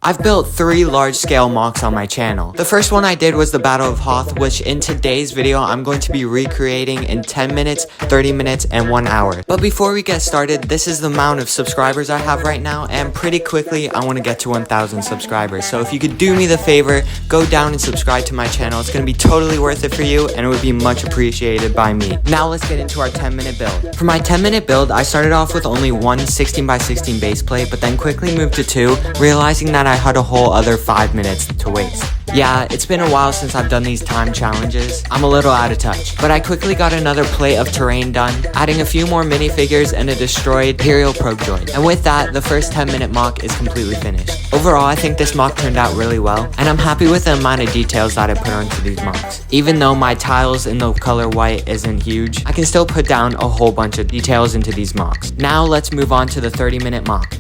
I've built 3 large-scale mocks on my channel. The first one I did was the Battle of Hoth, which in today's video I'm going to be recreating in 10 minutes, 30 minutes, and 1 hour. But before we get started, this is the amount of subscribers I have right now, and pretty quickly I want to get to 1,000 subscribers. So if you could do me the favor, go down and subscribe to my channel. It's going to be totally worth it for you, and it would be much appreciated by me. Now let's get into our 10-minute build. For my 10-minute build, I started off with only one 16x16 base plate, but then quickly moved to 2, realizing that I had a whole other 5 minutes to waste. Yeah, it's been a while since I've done these time challenges. I'm a little out of touch. But I quickly got another plate of terrain done, adding a few more minifigures and a destroyed Imperial probe droid. And with that, the first 10-minute mock is completely finished. Overall, I think this mock turned out really well, and I'm happy with the amount of details that I put onto these mocks. Even though my tiles in the color white isn't huge, I can still put down a whole bunch of details into these mocks. Now let's move on to the 30-minute mock.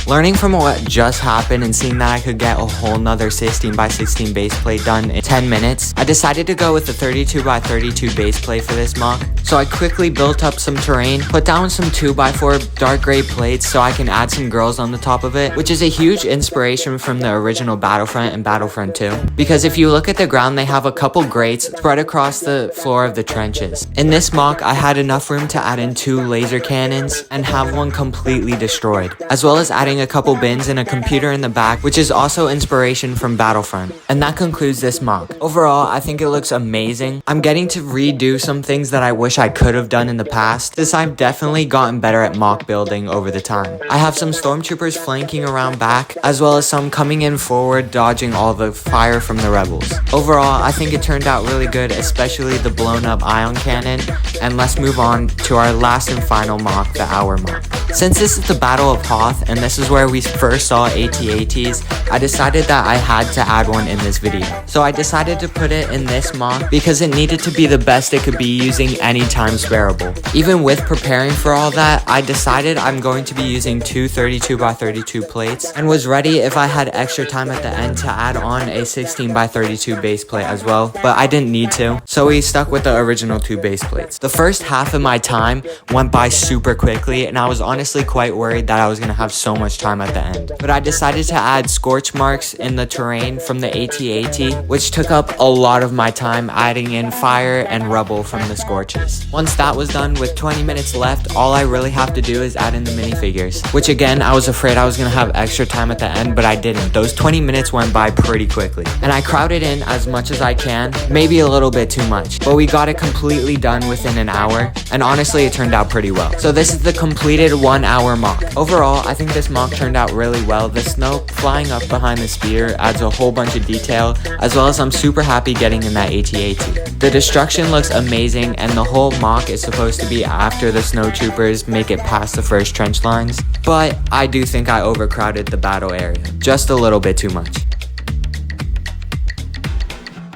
Learning from what just happened and seeing that I could get a whole nother 16x16 base plate done in 10 minutes, I decided to go with the 32x32 base plate for this mock. So I quickly built up some terrain, put down some 2x4 dark gray plates so I can add some girls on the top of it, which is a huge inspiration from the original Battlefront and Battlefront 2. Because if you look at the ground, they have a couple grates spread across the floor of the trenches. In this mock, I had enough room to add in 2 laser cannons and have one completely destroyed, as well as adding a couple bins and a computer in the back, which is also inspiration from Battlefront. And that concludes this mock. Overall, I think it looks amazing. I'm getting to redo some things that I wish I could have done in the past, since I've definitely gotten better at mock building over the time. I have some stormtroopers flanking around back, as well as some coming in forward, dodging all the fire from the rebels. Overall, I think it turned out really good, especially the blown up ion cannon. And let's move on to our last and final mock, the hour mock. Since this is the Battle of Hoth, and this is where we first saw AT-ATs, I decided that I had to add one in this video. So I decided to put it in this mock because it needed to be the best it could be using any time sparable. Even with preparing for all that, I decided I'm going to be using 2 32x32 plates, and was ready if I had extra time at the end to add on a 16x32 base plate as well, but I didn't need to, so we stuck with the original 2 base plates. The first half of my time went by super quickly, and I was honestly quite worried that I was going to have so much time at the end. But I decided to add scorch marks in the terrain from the AT-AT, which took up a lot of my time, adding in fire and rubble from the scorches. Once that was done, with 20 minutes left, all I really have to do is add in the minifigures, which again, I was afraid I was going to have extra time at the end, but I didn't. Those 20 minutes went by pretty quickly, and I crowded in as much as I can, maybe a little bit too much, but we got it completely done within an hour, and honestly, it turned out pretty well. So this is the completed 1 hour mock. Overall, I think this mock turned out really well. The snow flying up behind the spear adds a whole bunch of detail, as well as I'm super happy getting in that AT-AT. The destruction looks amazing, and the whole mock is supposed to be after the snowtroopers make it past the first trench lines, but I do think I overcrowded the battle area, just a little bit too much.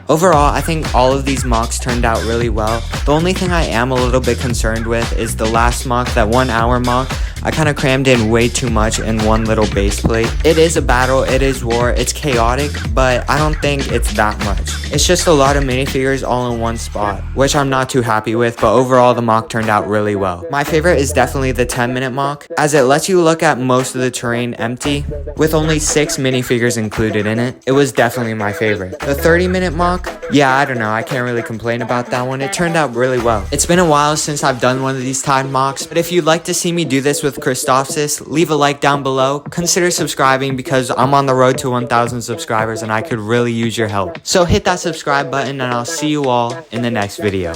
Overall, I think all of these mocks turned out really well. The only thing I am a little bit concerned with is the last mock, that 1 hour mock. I kind of crammed in way too much in one little base plate. It is a battle, it is war, it's chaotic, but I don't think it's that much. It's just a lot of minifigures all in one spot, which I'm not too happy with, but overall the mock turned out really well. My favorite is definitely the 10-minute mock, as it lets you look at most of the terrain empty, with only 6 minifigures included in it. It was definitely my favorite. The 30-minute mock, yeah, I don't know, I can't really complain about that one. It turned out really well. It's been a while since I've done one of these timed mocks, but if you'd like to see me do this with Christophsis, leave a like down below. Consider subscribing because I'm on the road to 1,000 subscribers and I could really use your help. So hit that subscribe button and I'll see you all in the next video.